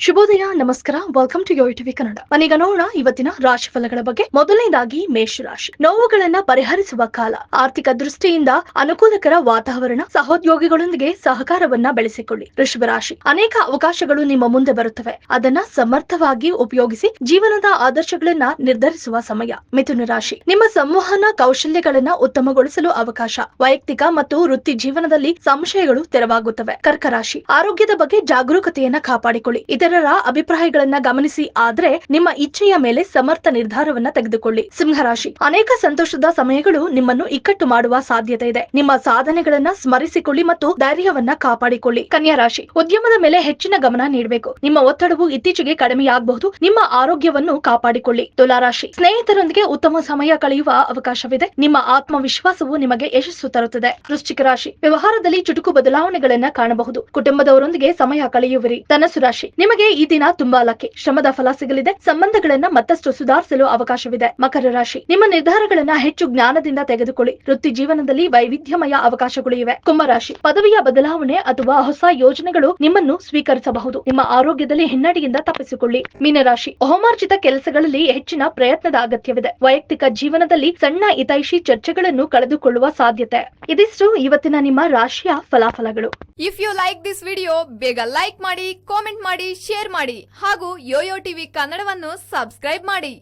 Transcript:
ಶುಭೋದಯ, ನಮಸ್ಕಾರ. Welcome to ಯೋಯ್ ಟಿವಿ ಕನ್ನಡ. ಮನೀಗ ನೋಡೋಣ ಇವತ್ತಿನ ರಾಶಿ ಫಲಗಳ ಬಗ್ಗೆ. ಮೊದಲನೇದಾಗಿ ಮೇಷರಾಶಿ. ನೋವುಗಳನ್ನ ಪರಿಹರಿಸುವ ಕಾಲ, ಆರ್ಥಿಕ ದೃಷ್ಟಿಯಿಂದ ಅನುಕೂಲಕರ ವಾತಾವರಣ, ಸಹೋದ್ಯೋಗಿಗಳೊಂದಿಗೆ ಸಹಕಾರವನ್ನ ಬೆಳೆಸಿಕೊಳ್ಳಿ. ವೃಷಭ ರಾಶಿ. ಅನೇಕ ಅವಕಾಶಗಳು ನಿಮ್ಮ ಮುಂದೆ ಬರುತ್ತವೆ, ಅದನ್ನ ಸಮರ್ಥವಾಗಿ ಉಪಯೋಗಿಸಿ ಜೀವನದ ಆದರ್ಶಗಳನ್ನ ನಿರ್ಧರಿಸುವ ಸಮಯ. ಮಿಥುನ ರಾಶಿ. ನಿಮ್ಮ ಸಂವಹನ ಕೌಶಲ್ಯಗಳನ್ನ ಉತ್ತಮಗೊಳಿಸಲು ಅವಕಾಶ, ವೈಯಕ್ತಿಕ ಮತ್ತು ವೃತ್ತಿ ಜೀವನದಲ್ಲಿ ಸಂಶಯಗಳು ತೆರವಾಗುತ್ತವೆ. ಕರ್ಕ ರಾಶಿ. ಆರೋಗ್ಯದ ಬಗ್ಗೆ ಜಾಗರೂಕತೆಯನ್ನ ಕಾಪಾಡಿಕೊಳ್ಳಿ, ಇತರರ ಅಭಿಪ್ರಾಯಗಳನ್ನ ಗಮನಿಸಿ, ಆದ್ರೆ ನಿಮ್ಮ ಇಚ್ಛೆಯ ಮೇಲೆ ಸಮರ್ಥ ನಿರ್ಧಾರವನ್ನ ತೆಗೆದುಕೊಳ್ಳಿ. ಸಿಂಹರಾಶಿ. ಅನೇಕ ಸಂತೋಷದ ಸಮಯಗಳು ನಿಮ್ಮನ್ನು ಇಕ್ಕಟ್ಟು ಮಾಡುವ ಸಾಧ್ಯತೆ ಇದೆ. ನಿಮ್ಮ ಸಾಧನೆಗಳನ್ನ ಸ್ಮರಿಸಿಕೊಳ್ಳಿ ಮತ್ತು ಧೈರ್ಯವನ್ನ ಕಾಪಾಡಿಕೊಳ್ಳಿ. ಕನ್ಯಾ ರಾಶಿ. ಉದ್ಯಮದ ಮೇಲೆ ಹೆಚ್ಚಿನ ಗಮನ ನೀಡಬೇಕು, ನಿಮ್ಮ ಒತ್ತಡವು ಇತ್ತೀಚೆಗೆ ಕಡಿಮೆಯಾಗಬಹುದು. ನಿಮ್ಮ ಆರೋಗ್ಯವನ್ನು ಕಾಪಾಡಿಕೊಳ್ಳಿ. ತುಲಾರಾಶಿ. ಸ್ನೇಹಿತರೊಂದಿಗೆ ಉತ್ತಮ ಸಮಯ ಕಳೆಯುವ ಅವಕಾಶವಿದೆ, ನಿಮ್ಮ ಆತ್ಮವಿಶ್ವಾಸವು ನಿಮಗೆ ಯಶಸ್ಸು ತರುತ್ತದೆ. ವೃಶ್ಚಿಕ ರಾಶಿ. ವ್ಯವಹಾರದಲ್ಲಿ ಚುಟುಕು ಬದಲಾವಣೆಗಳನ್ನ ಕಾಣಬಹುದು, ಕುಟುಂಬದವರೊಂದಿಗೆ ಸಮಯ ಕಳೆಯುವಿರಿ. ಧನಸ್ಸು ರಾಶಿ. ನಿಮಗೆ ಈ ದಿನ ತುಂಬಾ ಲಕ್ಕಿ, ಶ್ರಮದ ಫಲ ಸಿಗಲಿದೆ, ಸಂಬಂಧಗಳನ್ನ ಮತ್ತಷ್ಟು ಸುಧಾರಿಸಲು ಅವಕಾಶವಿದೆ. ಮಕರ ರಾಶಿ. ನಿಮ್ಮ ನಿರ್ಧಾರಗಳನ್ನ ಹೆಚ್ಚು ಜ್ಞಾನದಿಂದ ತೆಗೆದುಕೊಳ್ಳಿ, ವೃತ್ತಿ ಜೀವನದಲ್ಲಿ ವೈವಿಧ್ಯಮಯ ಅವಕಾಶಗಳು ಇವೆ. ಕುಂಭರಾಶಿ. ಪದವಿಯ ಬದಲಾವಣೆ ಅಥವಾ ಹೊಸ ಯೋಜನೆಗಳು ನಿಮ್ಮನ್ನು ಸ್ವೀಕರಿಸಬಹುದು, ನಿಮ್ಮ ಆರೋಗ್ಯದಲ್ಲಿ ಹಿನ್ನಡೆಯಿಂದ ತಪ್ಪಿಸಿಕೊಳ್ಳಿ. ಮೀನರಾಶಿ. ಹೋಮಾರ್ಜಿತ ಕೆಲಸಗಳಲ್ಲಿ ಹೆಚ್ಚಿನ ಪ್ರಯತ್ನದ ಅಗತ್ಯವಿದೆ, ವೈಯಕ್ತಿಕ ಜೀವನದಲ್ಲಿ ಸಣ್ಣ ಹಿತೈಷಿ ಚರ್ಚೆಗಳನ್ನು ಕಳೆದುಕೊಳ್ಳುವ ಸಾಧ್ಯತೆ. ಇದಿಷ್ಟು ಇವತ್ತಿನ ನಿಮ್ಮ ರಾಶಿಯ ಫಲಾಫಲಗಳು. If you like this video, ಬೇಗ ಲೈಕ್ ಮಾಡಿ, ಕಾಮೆಂಟ್ ಮಾಡಿ, ಶೇರ್ ಮಾಡಿ ಹಾಗೂ ಯೋಯೋ ಟಿವಿ ಕನ್ನಡವನ್ನು ಸಬ್ಸ್ಕ್ರೈಬ್ ಮಾಡಿ.